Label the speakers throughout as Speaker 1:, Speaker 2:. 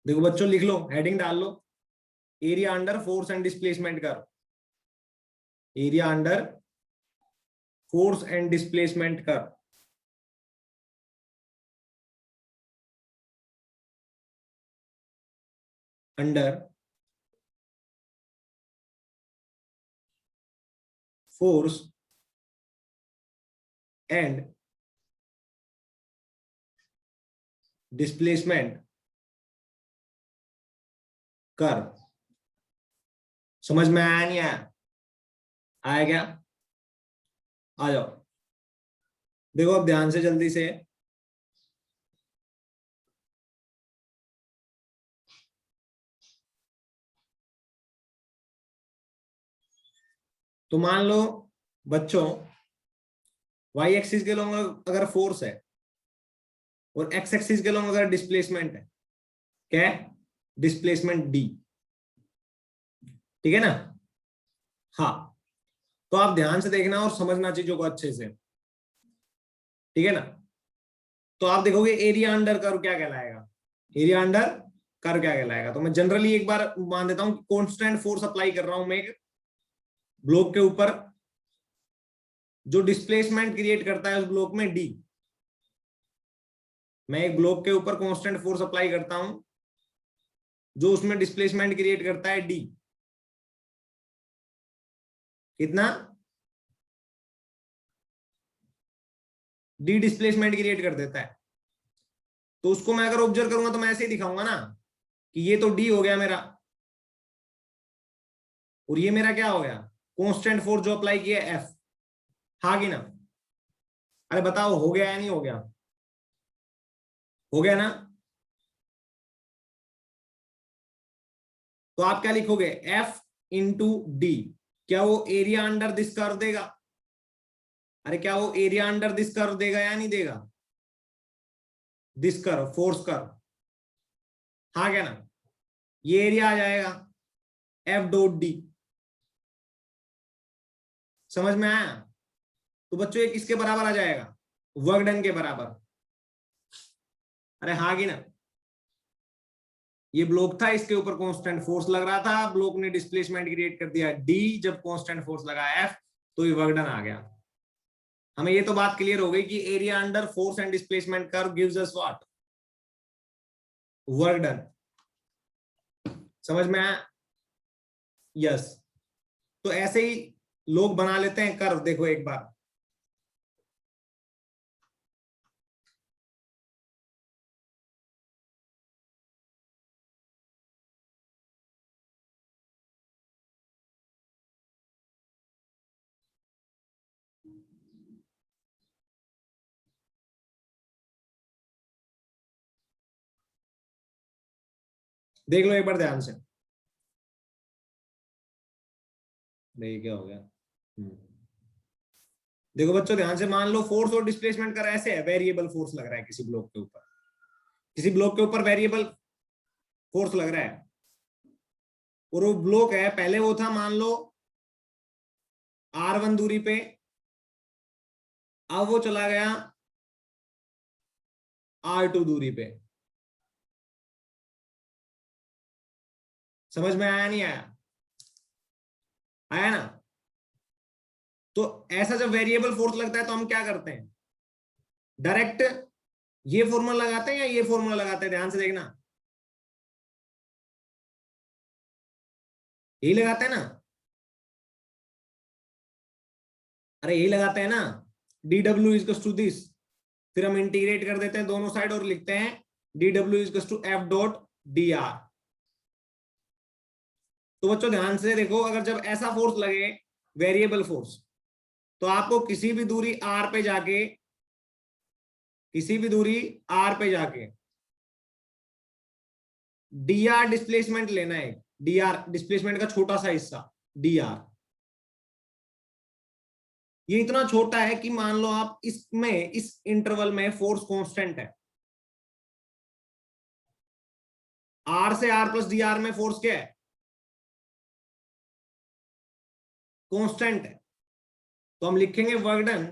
Speaker 1: देखो बच्चों, लिख लो, हेडिंग डाल लो, area under force and displacement curve. Area under force and displacement curve. Under force and displacement curve. समझ में आया नहीं आया? आया क्या? आ जाओ, देखो अब ध्यान से जल्दी से। तो मान लो बच्चों, वाई एक्सिस के लोग अगर फोर्स है और एक्स एक्सिस के लोग अगर डिस्प्लेसमेंट है, क्या है? Displacement D. ठीक है ना? हाँ, तो आप ध्यान से देखना और समझना चीजों को अच्छे से। ठीक है ना? तो आप देखोगे एरिया अंडर कर्व क्या कहलाएगा। एरिया अंडर कर्व क्या कहलाएगा? तो मैं जनरली एक बार मान देता हूं कि कांस्टेंट फोर्स अप्लाई कर रहा हूं मैं एक ब्लॉक के ऊपर, जो डिस्प्लेसमेंट क्रिएट करता है उस ब्लॉक में डी। मैं एक ब्लॉक के ऊपर कांस्टेंट फोर्स अप्लाई करता हूं जो उसमें डिस्प्लेसमेंट क्रिएट करता है डी। कितना? डी डिस्प्लेसमेंट क्रिएट कर देता है। तो उसको मैं अगर ऑब्जर्व करूंगा तो मैं ऐसे ही दिखाऊंगा ना कि ये तो डी हो गया मेरा, और ये मेरा क्या हो गया? कांस्टेंट फोर्स जो अप्लाई किया एफ। हाँ कि ना? अरे बताओ, हो गया या नहीं हो गया? हो गया ना? तो आप क्या लिखोगे? F into D. क्या वो एरिया अंडर दिस कर्व देगा? अरे क्या वो एरिया अंडर दिस कर्व देगा या नहीं देगा? This curve, force curve. हाँ क्या ना? ये एरिया आ जाएगा एफ डॉट डी। समझ में आया? तो बच्चों ये किसके बराबर आ जाएगा? वर्क डन के बराबर। अरे हाँ कि ना? ये ब्लॉक था, इसके ऊपर कांस्टेंट फोर्स लग रहा था, ब्लॉक ने डिस्प्लेसमेंट क्रिएट कर दिया डी, जब कांस्टेंट फोर्स लगा एफ तो ये वर्क डन आ गया। हमें ये तो बात क्लियर हो गई कि area under force and displacement curve gives us what? Work done. समझ में आया? यस। तो ऐसे ही लोग बना लेते हैं कर्व। देखो एक बार, देख लो एक बार ध्यान से। देखिए क्या हो गया। देखो बच्चों ध्यान से, मान लो फोर्स और डिस्प्लेसमेंट कर ऐसे है, वेरिएबल फोर्स लग रहा है किसी ब्लॉक के ऊपर, किसी ब्लॉक के ऊपर वेरिएबल फोर्स लग रहा है, और वो ब्लॉक है, पहले वो था मान लो R1 दूरी पे, अब वो चला गया R2 दूरी पे। समझ में आया नहीं आया? आया ना? तो ऐसा जब वेरिएबल फोर्स लगता है तो हम क्या करते हैं? डायरेक्ट ये फॉर्मूला लगाते हैं या ये फॉर्मूला लगाते हैं? ध्यान से देखना, यही लगाते हैं ना? अरे यही लगाते हैं ना, D W is to this, फिर हम इंटीग्रेट कर देते हैं दोनों साइड और लिखते हैं D W is to F dot D R. तो बच्चों ध्यान से देखो, अगर जब ऐसा फोर्स लगे, वेरिएबल फोर्स, तो आपको किसी भी दूरी आर पे जाके, किसी भी दूरी आर पे जाके डी आर डिस्प्लेसमेंट लेना है। डी आर डिस्प्लेसमेंट का छोटा सा हिस्सा डी आर, ये इतना छोटा है कि मान लो आप इसमें, इस इंटरवल में फोर्स कांस्टेंट है। आर से आर प्लस डी आर में फोर्स क्या है? कांस्टेंट है। तो हम लिखेंगे work done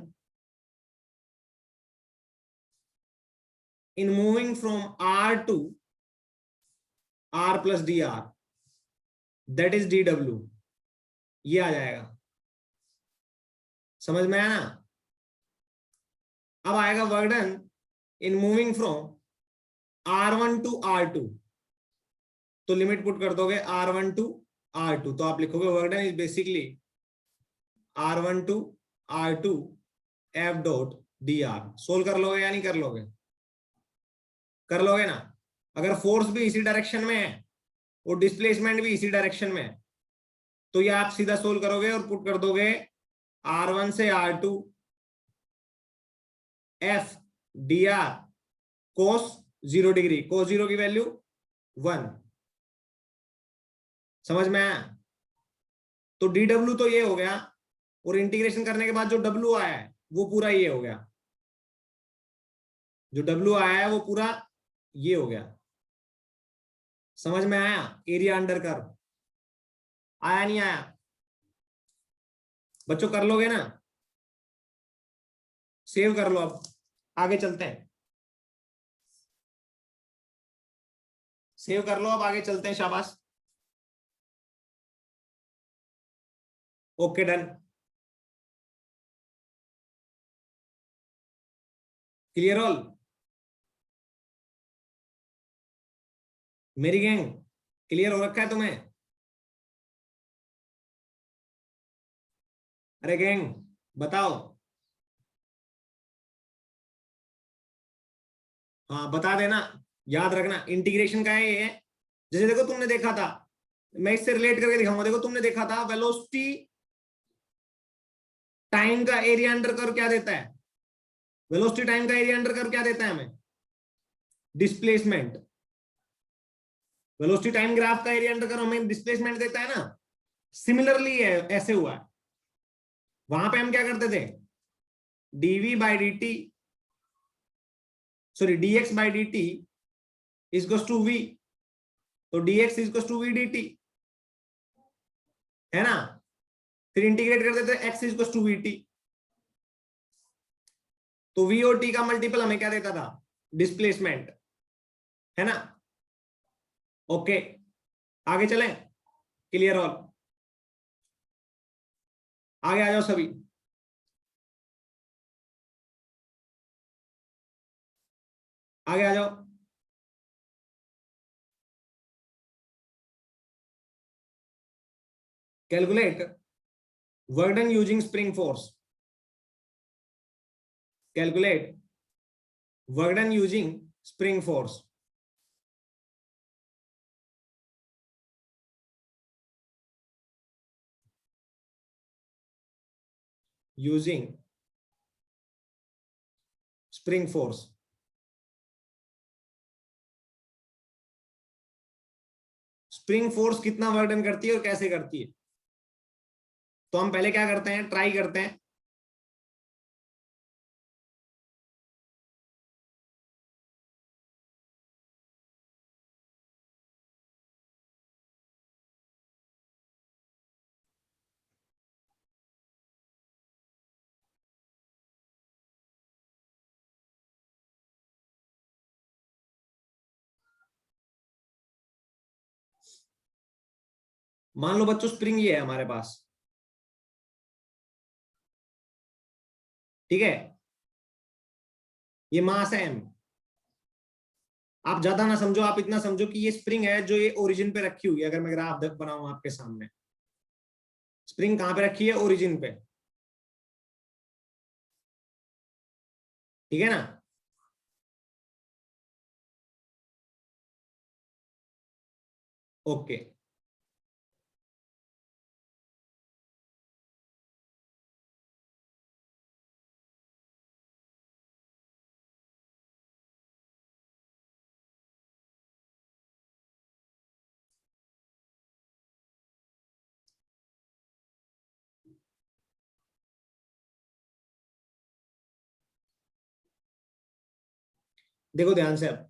Speaker 1: in moving from R to R plus D R, that is D W, ये आ जाएगा। समझ में आया ना? अब आएगा work done in moving from R1 to R2, तो लिमिट पुट कर दोगे R1 टू R2, तो आप लिखोगे work done is basically R1 to R2 F dot dr। Solve कर लोगे या नहीं कर लोगे? कर लोगे ना। अगर फोर्स भी इसी डायरेक्शन में है और डिस्प्लेसमेंट भी इसी डायरेक्शन में है, तो ये आप सीधा सोल्व करोगे और पुट कर दोगे R1 से R2 F dr cos 0 degree, cos 0 की वैल्यू 1। समझ में आया? तो dw तो ये हो गया, और इंटीग्रेशन करने के बाद जो w आया है वो पूरा ये हो गया, जो w आया है वो पूरा ये हो गया। समझ में आया? एरिया अंडर कर्व आया नहीं आया? बच्चों कर लोगे ना? सेव कर लो। अब आगे चलते हैं, सेव कर लो, अब आगे चलते हैं। शाबाश, ओके डन, क्लियर ऑल? मेरी गैंग क्लियर हो रखा है तुम्हें? अरे गैंग बताओ। हाँ बता देना, याद रखना इंटीग्रेशन का है ये। जैसे देखो तुमने देखा था, मैं इससे रिलेट करके दिखाऊंगा। देखो तुमने देखा था वेलोसिटी टाइम का एरिया अंडर कर्व क्या देता है? वेलोसिटी टाइम का एरिया अंडर कर्व क्या देता है हमें? डिस्प्लेसमेंट। वेलोसिटी टाइम ग्राफ का एरिया अंडर कर्व हमें डिस्प्लेसमेंट देता है ना। सिमिलरली है, ऐसे हुआ है। वहां पे हम क्या करते थे? dv by dt, sorry dx by dt is to v, तो dx is to v dt है ना। फिर इंटीग्रेट कर देते x इज टू vt, तो v और t का मल्टीपल हमें क्या देता था? डिस्प्लेसमेंट, है ना। ओके आगे चलें, क्लियर ऑल? आगे आ जाओ सभी। आगे आ जाओ। Calculate work done using spring force. Calculate work done using spring force. Using spring force. Spring force कितना वर्क डन करती है और कैसे करती है? तो हम पहले क्या करते हैं, ट्राई करते हैं। मान लो बच्चों स्प्रिंग ये है हमारे पास, ठीक है। ये मास है m। आप ज्यादा ना समझो, आप इतना समझो कि ये स्प्रिंग है जो ये ओरिजिन पे रखी हुई है। अगर मैं ग्राफ बनाऊं आपके सामने, स्प्रिंग कहां पे रखी है? ओरिजिन पे, ठीक है ना। ओके देखो ध्यान से। अब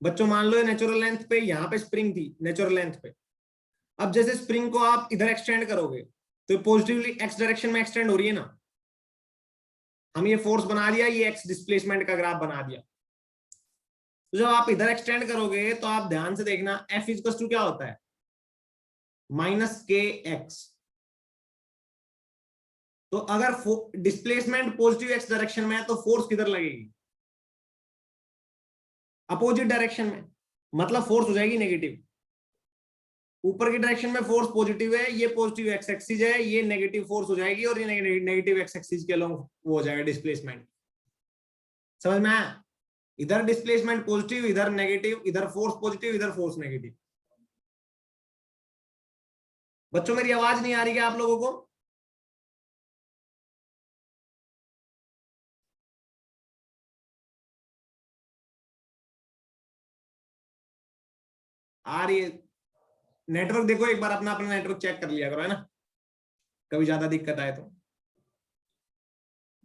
Speaker 1: बच्चों मान लो नेचुरल लेंथ पे, यहाँ पे स्प्रिंग थी नेचुरल लेंथ पे। अब जैसे स्प्रिंग को आप इधर एक्सटेंड करोगे तो पॉजिटिवली एक्स डायरेक्शन में एक्सटेंड हो रही है ना। हम ये फोर्स बना दिया, ये एक्स डिस्प्लेसमेंट का ग्राफ बना दिया। तो जब आप इधर एक्सटेंड करोगे तो आप ध्यान से देखना, एफ इक्वल्स टू क्या होता है, माइनस के एक्स। तो अगर डिस्प्लेसमेंट पॉजिटिव एक्स डायरेक्शन में है तो फोर्स किधर लगेगी, अपोजिट डायरेक्शन में, मतलब फोर्स हो जाएगी नेगेटिव। ऊपर की डायरेक्शन में फोर्स पॉजिटिव है, ये पॉजिटिव एक्स एक्सिस है, ये नेगेटिव फोर्स हो जाएगी और ये नेगेटिव एक्स एक्सिस के अलोंग वो हो जाएगा डिस्प्लेसमेंट। समझ में आया? इधर डिस्प्लेसमेंट पॉजिटिव, इधर नेगेटिव, इधर फोर्स पॉजिटिव, इधर फोर्स नेगेटिव। बच्चों मेरी आवाज नहीं आ रही क्या आप लोगों को? आ रही है? नेटवर्क देखो एक बार, अपना अपना नेटवर्क चेक कर लिया करो, है ना, कभी ज्यादा दिक्कत आए तो।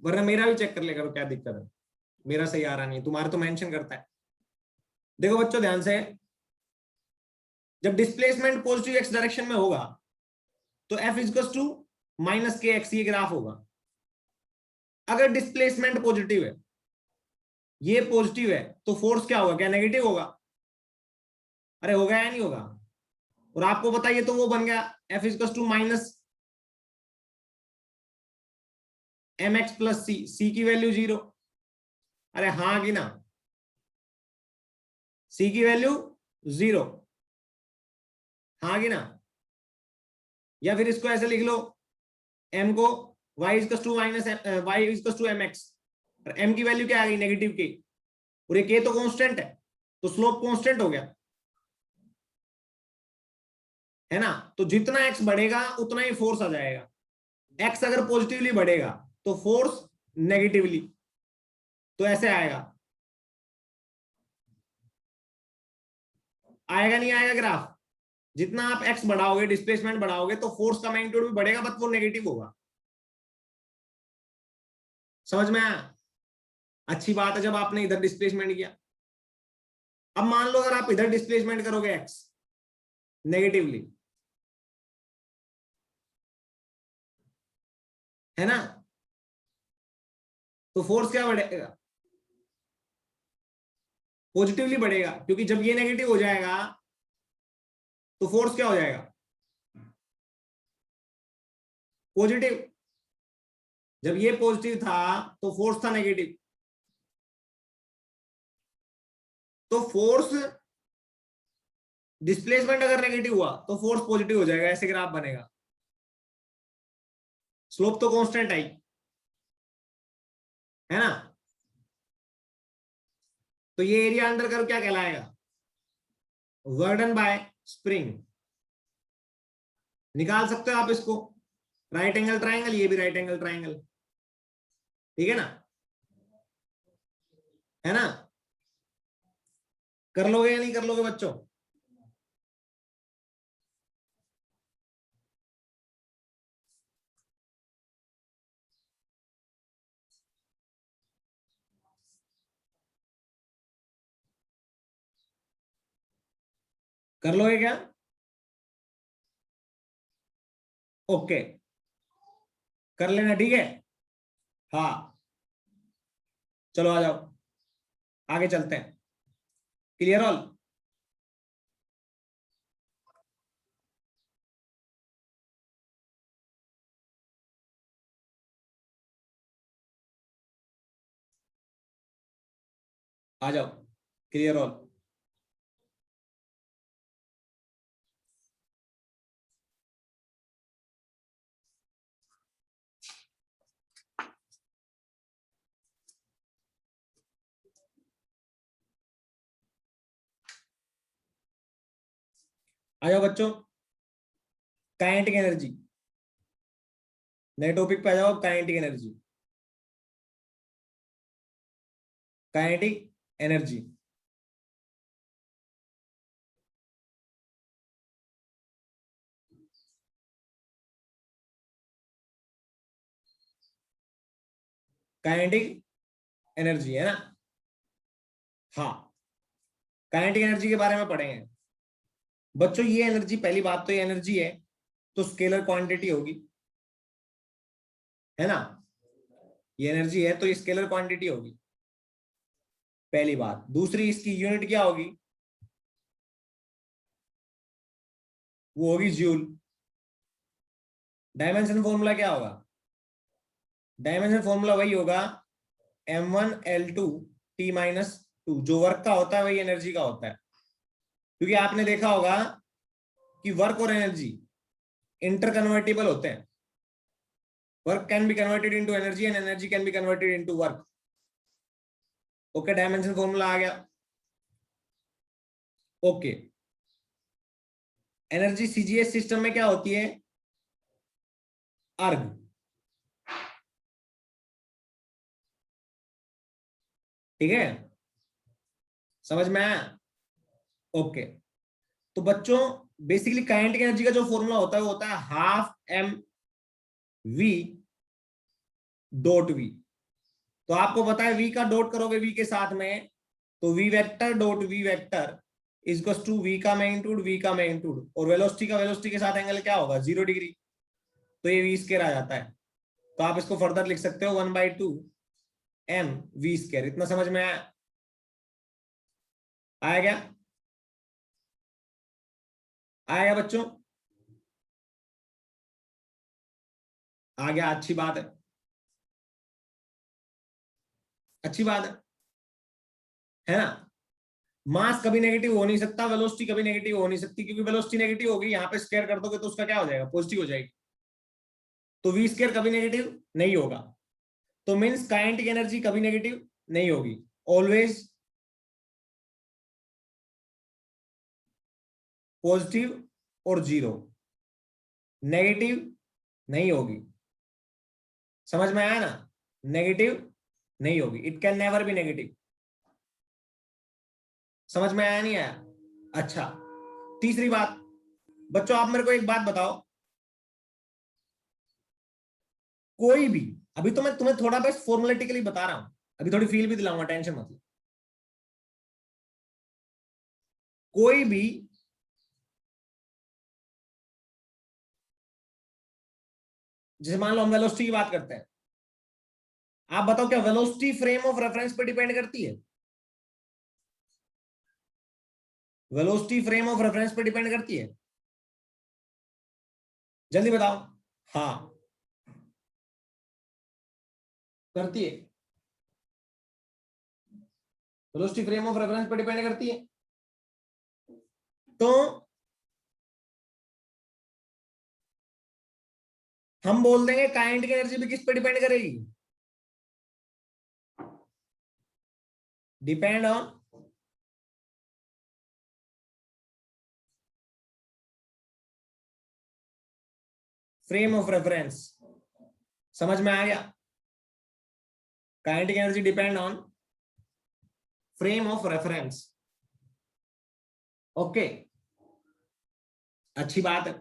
Speaker 1: वरना मेरा भी चेक कर लिया करो क्या दिक्कत है, मेरा सही आ रहा नहीं है, तुम्हारे तो मेंशन करता है। देखो बच्चों ध्यान से, जब डिस्प्लेसमेंट पॉजिटिव एक्स डायरेक्शन में होगा तो एफ इक्वल्स टू माइनस के एक्स, ये ग्राफ होगा। अगर डिस्प्लेसमेंट पॉजिटिव है, ये पॉजिटिव है, तो फोर्स क्या होगा, क्या नेगेटिव होगा? अरे होगा या नहीं होगा? और आपको बताइए तो वो बन गया F equals to minus M X plus C, C की वैल्यू 0। अरे हाँ कि ना, सी की वैल्यू 0, हाँ कि ना? या फिर इसको ऐसे लिख लो, एम को y equals to minus y equals to m x, और m की वैल्यू क्या आ गई, नेगेटिव के, और ये k तो कांस्टेंट है, तो स्लोप कांस्टेंट हो गया, है ना? तो जितना x बढ़ेगा उतना ही फोर्स आ जाएगा। x अगर पॉजिटिवली बढ़ेगा तो फोर्स नेगेटिवली, तो ऐसे आएगा, आएगा नहीं आएगा ग्राफ? जितना आप x बढ़ाओगे, डिस्प्लेसमेंट बढ़ाओगे, तो फोर्स का मैग्नीट्यूड भी बढ़ेगा, बट वो नेगेटिव होगा। समझ में आया? अच्छी बात है जब आपने इधर डिस्प्लेसमेंट किया। अब मान लो अगर आप इधर डिस्प्लेसमेंट करोगे x नेगेटिवली, है ना, तो फोर्स क्या बढ़ेगा, पॉजिटिवली बढ़ेगा, क्योंकि जब ये नेगेटिव हो जाएगा तो फोर्स क्या हो जाएगा, पॉजिटिव। जब ये पॉजिटिव था तो फोर्स था नेगेटिव, तो फोर्स डिस्प्लेसमेंट अगर नेगेटिव हुआ तो फोर्स पॉजिटिव हो जाएगा, ऐसे ग्राफ बनेगा। स्लोप तो कांस्टेंट आई, है ना? तो ये एरिया अंडर कर्व क्या कहलाएगा, वर्डन बाय स्प्रिंग। निकाल सकते हो आप इसको, राइट एंगल ट्राइंगल, ये भी राइट एंगल ट्राइंगल, ठीक है ना, है ना? कर लोगे या नहीं कर लोगे बच्चों? कर लोगे क्या? ओके, कर लेना, ठीक है। हाँ चलो आ जाओ, आगे चलते हैं। Clear all? आ जाओ, क्लियर ऑल। आ जाओ बच्चों, काइनेटिक एनर्जी, नए टॉपिक पे आ जाओ। Kinetic energy, kinetic energy, kinetic energy, है ना? हाँ, काइनेटिक एनर्जी के बारे में पढ़ेंगे बच्चों। ये एनर्जी, पहली बात तो ये एनर्जी है तो स्केलर क्वांटिटी होगी, है ना? ये एनर्जी है तो ये स्केलर क्वांटिटी होगी। पहली बात। दूसरी, इसकी यूनिट क्या होगी? वो होगी जूल। डायमेंशन फॉर्मूला क्या होगा? डायमेंशन फॉर्मूला वही होगा m1L2T-2। जो वर्क का होता है वही एनर्जी का होता है, क्योंकि आपने देखा होगा कि वर्क और एनर्जी इंटरकन्वर्टिबल होते हैं। Work can be converted into energy and energy can be converted into work. Okay, dimension formula आ गया। ओके, एनर्जी सीजीएस सिस्टम में क्या होती है? अर्ग। ठीक है, समझ में आया? ओके, तो बच्चों बेसिकली काइनेटिक एनर्जी का जो फॉर्मूला होता है वो होता है half m v dot v. तो आपको पता है वी का डॉट करोगे वी के साथ में, तो v vector dot v vector is to v का मैग्नीट्यूड वी का मैग्नीट्यूड, और वेलोसिटी का वेलोसिटी के साथ एंगल क्या होगा? 0 डिग्री। तो ये वी स्क्वायर आ जाता है। तो आप इसको फर्दर लिख सकते हो 1/2 एम वी स्क्वायर। इतना समझ में आया? आया क्या? आया क्या बच्चों? आ गया, अच्छी बात है, अच्छी बात है ना? मास कभी नेगेटिव हो नहीं सकता, वेलोसिटी कभी नेगेटिव हो नहीं सकती, क्योंकि वेलोसिटी नेगेटिव होगी, यहाँ पे स्क्वायर कर दोगे तो उसका क्या हो जाएगा? पॉजिटिव हो जाएगी। तो वी स्क्वायर कभी नेगेटिव नहीं होगा। तो मीन्स काइनेटिक एनर्जी कभी नेगेटिव नहीं होगी, ऑलवेज पॉजिटिव और जीरो, नेगेटिव नहीं होगी। समझ में आया ना? नेगेटिव नहीं होगी, it can never be negative. समझ में आया नहीं आया? अच्छा, तीसरी बात, बच्चों आप मेरे को एक बात बताओ, कोई भी, अभी तो मैं तुम्हें थोड़ा बस फॉर्मुलेटिकली बता रहा हूं, अभी थोड़ी फील भी दिलाऊंगा, टेंशन मत लो। कोई भी जैसे मान लो हम वेलोसिटी की बात करते हैं, आप बताओ क्या वेलोसिटी फ्रेम ऑफ रेफरेंस पे डिपेंड करती है? वेलोसिटी फ्रेम ऑफ रेफरेंस पे डिपेंड करती है? जल्दी बताओ। हाँ, करती है। वेलोसिटी फ्रेम ऑफ रेफरेंस पे डिपेंड करती है। तो हम बोल देंगे काइनेटिक एनर्जी भी किस पे डिपेंड करेगी? Depend on frame of reference. समझ में आ गया? Kinetic energy depend on frame of reference. Okay, अच्छी बात है।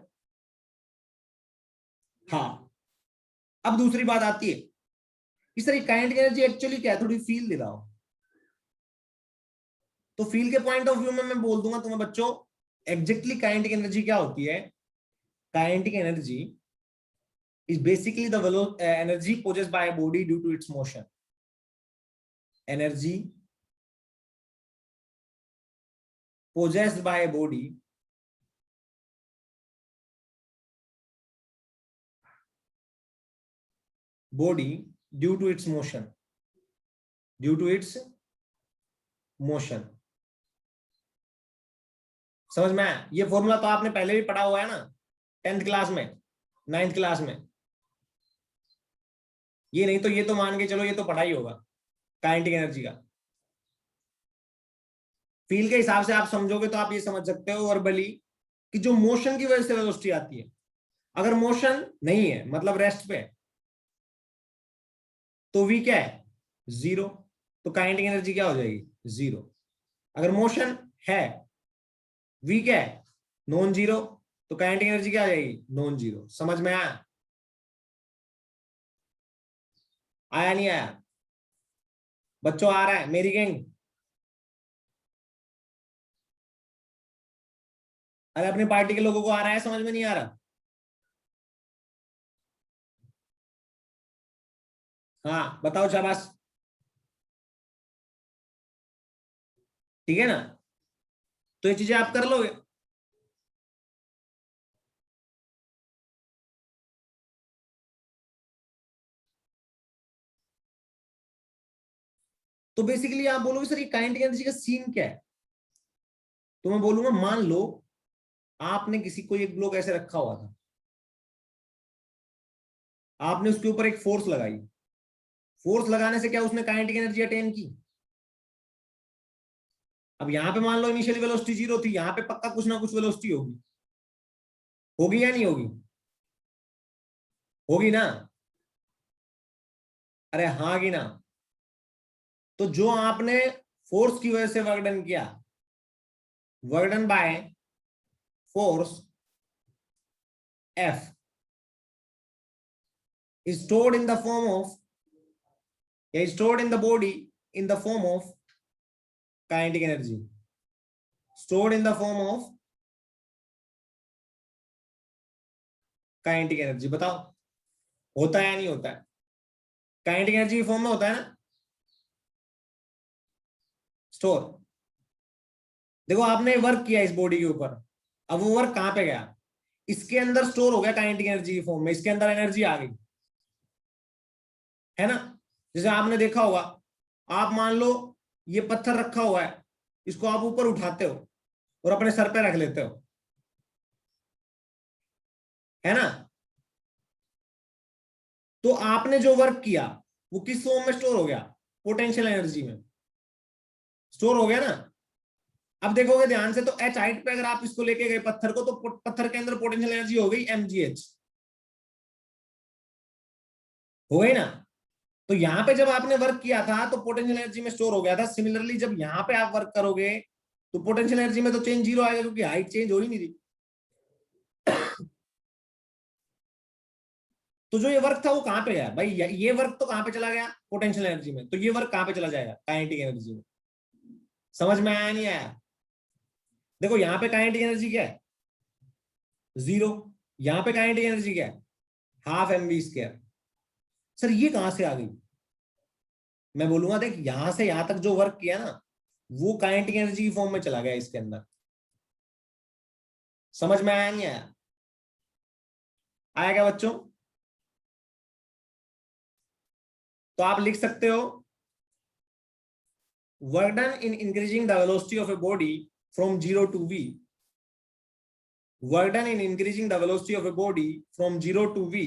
Speaker 1: हाँ, अब दूसरी बात आती है, इस तरह काइनेटिक एनर्जी एक्चुअली क्या है, थोड़ी फील दे रहा हूं। तो फील के पॉइंट ऑफ व्यू में मैं बोल दूंगा तुम्हें बच्चों, एग्जैक्टली काइनेटिक एनर्जी क्या होती है? Kinetic energy is basically the energy possessed by a body due to its motion. Energy possessed by a body due to its motion, due to its motion. समझ में आया? ये फॉर्मूला तो आपने पहले भी पढ़ा हुआ है ना, 10th क्लास में, 9th क्लास में। ये नहीं तो ये तो मान के चलो ये तो पढ़ा ही होगा काइनेटिक एनर्जी का। फील के हिसाब से आप समझोगे तो आप ये समझ सकते हो वर्बली कि जो मोशन की वजह से वेलोसिटी आती है, अगर मोशन नहीं है मतलब रेस्ट पे, तो वी क्या है? 0। तो काइनेटिक एनर्जी क्या हो जाएगी? 0। अगर मोशन है, वी क्या है? Non zero. तो काइनेटिक एनर्जी क्या आ जाएगी? Non zero. समझ में आया? आया नहीं आया? बच्चों आ रहा है मेरी गैंग? अरे अपनी पार्टी के लोगों को आ रहा है, समझ में नहीं आ रहा? हाँ बताओ शाबाश। ठीक है ना? तो ये चीजें आप कर लोगे। तो बेसिकली आप बोलोगे सर ये काइनेटिक एनर्जी का सीन क्या है? तो मैं बोलूंगा मान लो आपने किसी को एक ब्लॉक ऐसे रखा हुआ था, आपने उसके ऊपर एक फोर्स लगाई, फोर्स लगाने से क्या उसने काइनेटिक एनर्जी अटेन की? अब यहां पे मान लो इनिशियल वेलोसिटी 0 थी, यहां पे पक्का कुछ ना कुछ वेलोसिटी होगी, होगी या नहीं होगी? होगी ना? अरे हाँ की ना? तो जो आपने फोर्स की वजह से वर्क डन किया, work done by force F is stored in the form of, is stored in the body in the form of kinetic energy, stored in the form of kinetic energy. बताओ होता है या नहीं होता है? Kinetic energy की form में होता है ना स्टोर। देखो आपने वर्क किया इस बॉडी के ऊपर, अब वो वर्क कहां पे गया? इसके अंदर स्टोर हो गया काइनेटिक एनर्जी की फॉर्म में, इसके अंदर एनर्जी आ गई, है ना? जैसे आपने देखा होगा, आप मान लो ये पत्थर रखा हुआ है, इसको आप ऊपर उठाते हो और अपने सर पे रख लेते हो, है ना? तो आपने जो वर्क किया वो किस फॉर्म में स्टोर हो गया? पोटेंशियल एनर्जी में स्टोर हो गया ना? अब देखोगे ध्यान से तो एच हाइट पे अगर आप इसको लेके गए पत्थर को, तो पत्थर के अंदर पोटेंशियल एनर्जी हो गई mgh, हो गई ना? तो यहां पे जब आपने वर्क किया था तो पोटेंशियल एनर्जी में स्टोर हो गया था। सिमिलरली जब यहां पे आप वर्क करोगे तो पोटेंशियल एनर्जी में तो चेंज 0 आएगा, क्योंकि हाइट चेंज हो ही नहीं रही। तो जो ये वर्क था वो कहां पे गया भाई? ये वर्क तो कहां पे चला गया? पोटेंशियल एनर्जी में। तो ये वर्क कहां पे चला जाएगा? काइनेटिक एनर्जी में। समझ में आया नहीं आया? देखो यहाँ पे काइनेटिक एनर्जी क्या है? 0। यहाँ पे काइनेटिक एनर्जी क्या है? Half mv²। सर ये कहां से आ गई? मैं बोलूंगा देख, यहां से यहां तक जो वर्क किया ना, वो काइनेटिक एनर्जी की फॉर्म में चला गया इसके अंदर। समझ में आया नहीं आया? आया क्या बच्चों? तो आप लिख सकते हो work done in increasing the velocity of a body from 0 to v, work done in increasing the velocity of a body from 0 to v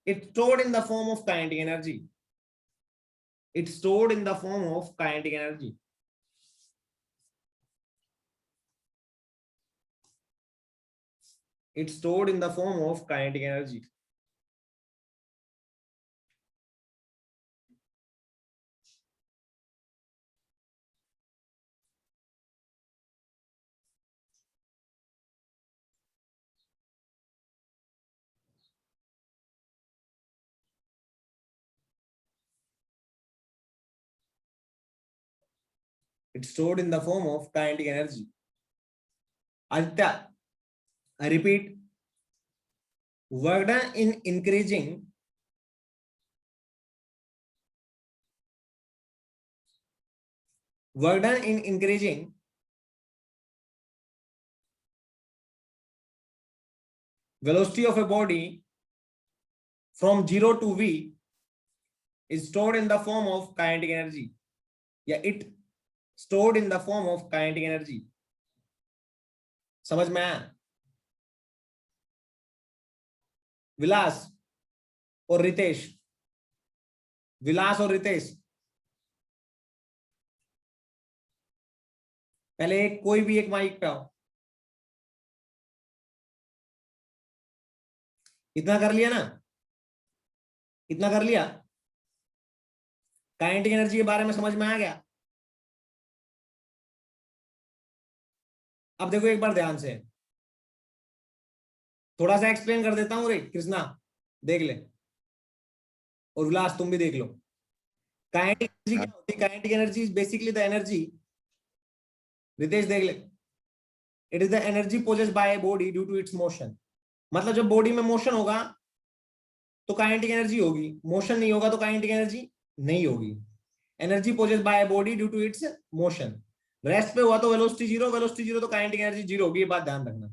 Speaker 1: it's stored in the form of kinetic energy, it's stored in the form of kinetic energy। it's stored in the form of kinetic energy। it's stored in the form of kinetic energy। Aditya, I repeat, work done in increasing work done in increasing velocity of a body from 0 to v is stored in the form of kinetic energy। या it stored in the form of kinetic energy। समझ में आया? विलास और रितेश, विलास और रितेश, पहले कोई भी एक माइक पे आओ। इतना कर लिया ना? इतना कर लिया? काइनेटिक एनर्जी के बारे में समझ में आ गया? अब देखो एक बार ध्यान से, थोड़ा सा एक्सप्लेन कर देता हूं। रे कृष्णा देख ले, और विलास तुम भी देख लो। काइनेटिक एनर्जी क्या होती है? Kinetic energy is basically the energy, Ritesh देख ले, it is the energy possessed by body due to its motion. मतलब जब बॉडी में मोशन होगा तो काइनेटिक एनर्जी होगी, मोशन नहीं होगा तो काइनेटिक एनर्जी नहीं होगी। Energy possessed by body due to its motion. Rest पे हुआ तो वेलोसिटी जीरो तो काइनेटिक एनर्जी जीरो होगी, ये बात ध्यान रखना।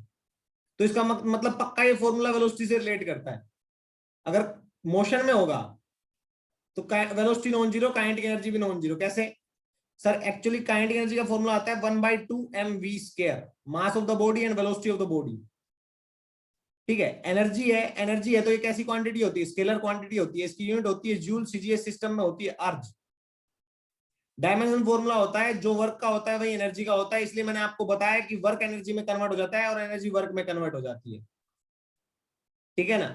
Speaker 1: तो इसका मतलब पक्का ये फॉर्मूला वेलोसिटी से रिलेट करता है। अगर मोशन में होगा तो velocity non zero, kinetic energy भी नॉन जीरो। कैसे सर? एक्चुअली काइनेटिक एनर्जी का फॉर्मूला आता है 1/2 mv², mass of the body and velocity of the body. ठीक है, एनर्जी है तो ये कैसी क्वांटिटी होती है? स्केलर क्वांटिटी होती है। इसकी यूनिट होती है जूल, सीजीएस सिस्टम में होती है अर्ज। डायमेंशन फॉर्मूला होता है, जो वर्क का होता है वही एनर्जी का होता है। इसलिए मैंने आपको बताया कि वर्क एनर्जी में कन्वर्ट हो जाता है और एनर्जी वर्क में कन्वर्ट हो जाती है। ठीक है ना?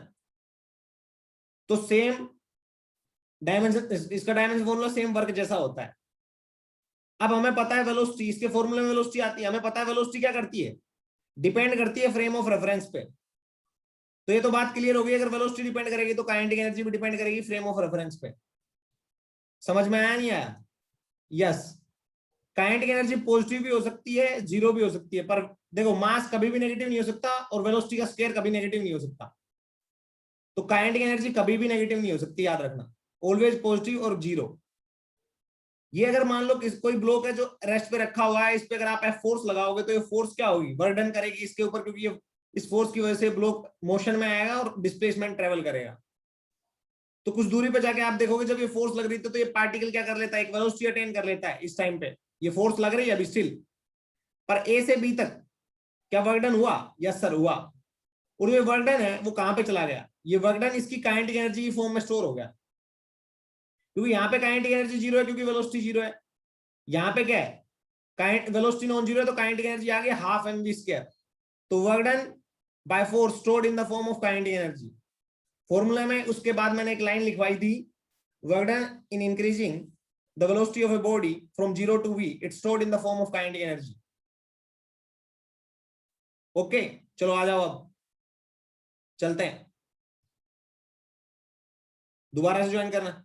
Speaker 1: तो सेम डायमेंशन, इसका डायमेंशन फॉर्मूला सेम वर्क जैसा होता है। अब हमें पता है वेलोसिटी, इसके फॉर्मूले में वेलोसिटी आती है। हमें पता है वेलोसिटी क्या करती है, डिपेंड करती है फ्रेम ऑफ रेफरेंस पे। तो ये तो बात क्लियर हो गई, अगर वेलोसिटी डिपेंड करेगी तो काइनेटिक एनर्जी भी डिपेंड करेगी फ्रेम ऑफ रेफरेंस पे। समझ में आया नहीं आया? यस। काइनेटिक एनर्जी पॉजिटिव भी हो सकती है, जीरो भी हो सकती है, पर देखो मास कभी भी नेगेटिव नहीं हो सकता और वेलोसिटी का स्क्वायर कभी नेगेटिव नहीं हो सकता। तो काइनेटिक एनर्जी कभी भी नेगेटिव नहीं हो सकती, याद रखना, ऑलवेज पॉजिटिव और जीरो। ये अगर मान लो कोई ब्लॉक है जो रेस्ट पे रखा हुआ है, इस पे अगर आप एफ फोर्स लगाओगे तो ये फोर्स क्या होगी, वर्क करेगी इसके ऊपर, क्योंकि ये इस फोर्स की वजह से ब्लॉक मोशन में आएगा और डिस्प्लेसमेंट ट्रेवल करेगा। तो कुछ दूरी पे जाके आप देखोगे जब ये फोर्स लग रही थी तो ये पार्टिकल क्या कर लेता है, एक वेलोसिटी अटेन कर लेता है। इस टाइम पे ये फोर्स लग रही है अभी स्टिल, पर ए से बी तक क्या वर्क डन हुआ? यस सर हुआ। और ये वर्क डन है वो कहां पे चला गया? ये वर्क डन इसकी काइनेटिक एनर्जी की फॉर्म में स्टोर हो गया, क्योंकि यहाँ पे काइनेटिक एनर्जी जीरो है क्योंकि वेलोसिटी जीरो है। यहाँ पे क्या है, वेलोसिटी नॉन जीरो है तो काइनेटिक एनर्जी आ गई 12 mv²। तो work done by force stored in the form of kinetic energy. Formula में उसके बाद मैंने एक लाइन लिखवाई थी, work done in increasing the velocity of a body from zero to v, it's stored in the form of kinetic energy. Okay, चलो आ जाओ, अब चलते हैं, दोबारा से ज्वाइन करना।